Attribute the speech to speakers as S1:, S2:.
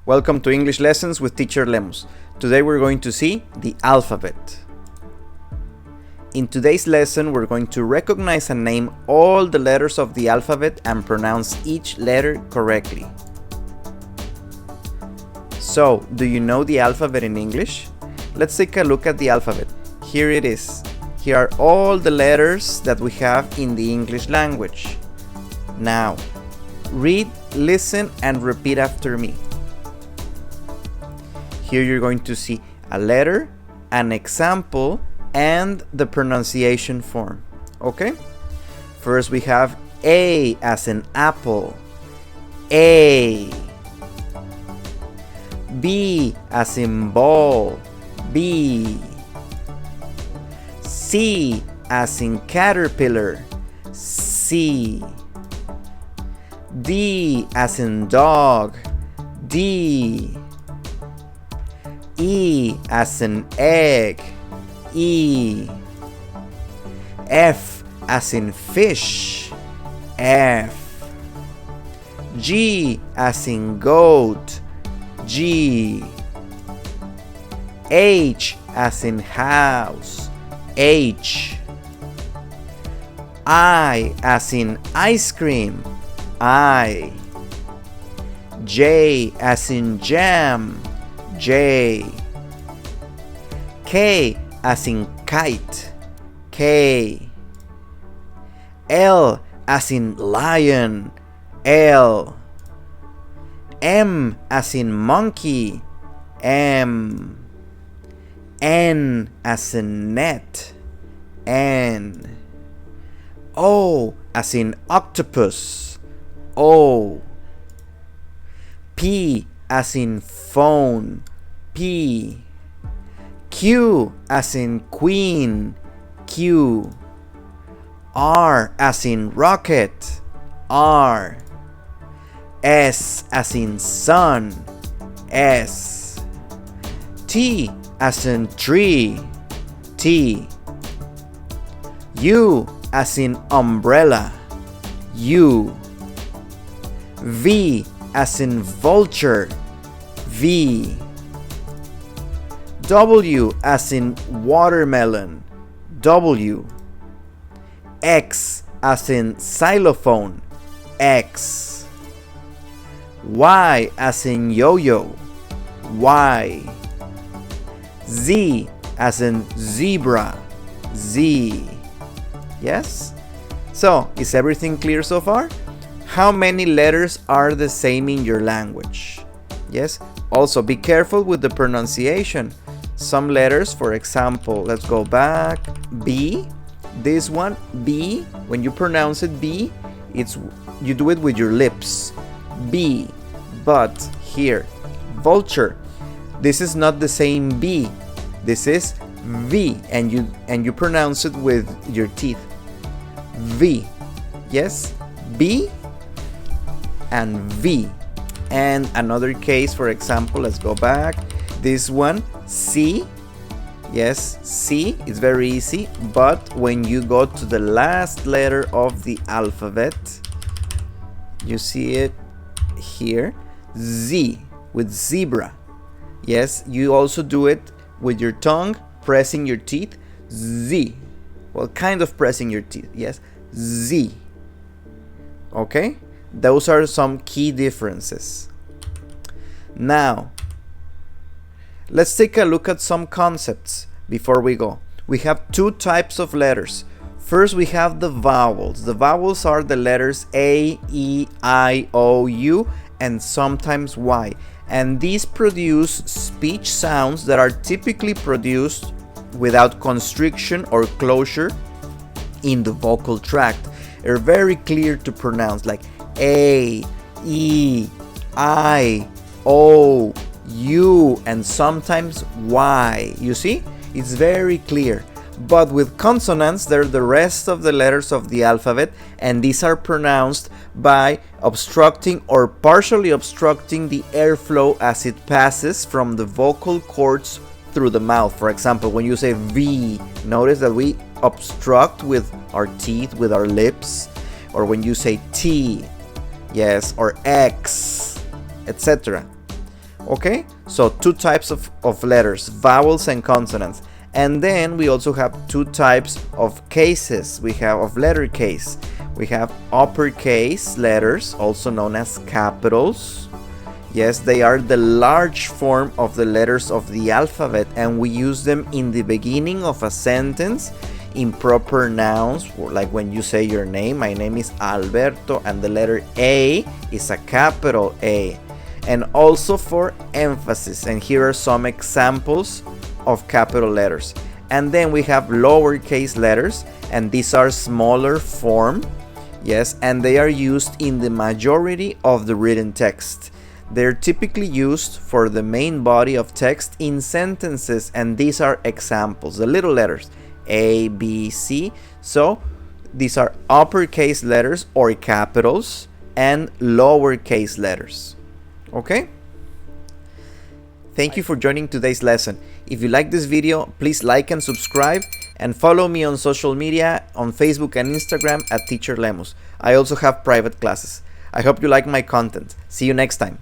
S1: Welcome to English Lessons with Teacher Lemos. Today we're going to see the alphabet. In today's lesson, we're going to recognize and name all the letters of the alphabet and pronounce each letter correctly. So, do you know the alphabet in English? Let's take a look at the alphabet. Here it is. Here are all the letters that we have in the English language. Now, read, listen, and repeat after me. Here you're going to see a letter, an example, and the pronunciation form. Okay? First we have A as in apple. A. B as in ball. B. C as in caterpillar. C. D as in dog. D. E as in egg. E. F as in fish. F. G as in goat. G. H as in house. H. I as in ice cream. I. J as in jam. J. K as in kite. K. L as in lion. L. M as in monkey. M. N as in net. N. O as in octopus. O. P as in phone. P. Q as in queen. Q. R as in rocket. R. S as in sun. S. T as in tree. T. U as in umbrella. U. V as in vulture. V. W as in watermelon. W. X as in xylophone. X. Y as in yo-yo. Y. Z as in zebra. Z. Yes? So, is everything clear so far? How many letters are the same in your language? Yes? Also, be careful with the pronunciation. Some letters, for example, let's go back. B. This one, B. When you pronounce it B, you do it with your lips. B. But here, vulture. This is not the same B. This is V, and you pronounce it with your teeth. V. Yes? B and V. And another case, for example, let's go back. This one, C. Yes, C is very easy, but when you go to the last letter of the alphabet, you see it here, Z, with zebra. Yes, you also do it with your tongue, pressing your teeth, Z. Well, kind of pressing your teeth, yes, Z. Okay? Those are some key differences. Now, let's take a look at some concepts before we go. We have two types of letters. First, we have the vowels. The vowels are the letters A, E, I, O, U, and sometimes Y. And these produce speech sounds that are typically produced without constriction or closure in the vocal tract. They're very clear to pronounce, like A, E, I, O, U, and sometimes Y. You see? It's very clear. But with consonants, they're the rest of the letters of the alphabet, and these are pronounced by obstructing or partially obstructing the airflow as it passes from the vocal cords through the mouth. For example, when you say V, notice that we obstruct with our teeth, with our lips. Or when you say T, yes, or X, etc. Okay, so two types of letters, vowels and consonants. And then we also have two types of cases. We have of letter case. We have uppercase letters, also known as capitals. Yes, they are the large form of the letters of the alphabet, and we use them in the beginning of a sentence in proper nouns, like when you say your name. My name is Alberto, and the letter A is a capital A. And also for emphasis, and here are some examples of capital letters. And then we have lowercase letters, and these are smaller form, yes, and they are used in the majority of the written text. They're typically used for the main body of text in sentences, and these are examples, the little letters A, B, C. So these are uppercase letters or capitals and lowercase letters. Okay? Thank you for joining today's lesson. If you like this video, please like and subscribe, and follow me on social media on Facebook and Instagram at Teacher Lemus. I also have private classes. I hope you like my content. See you next time.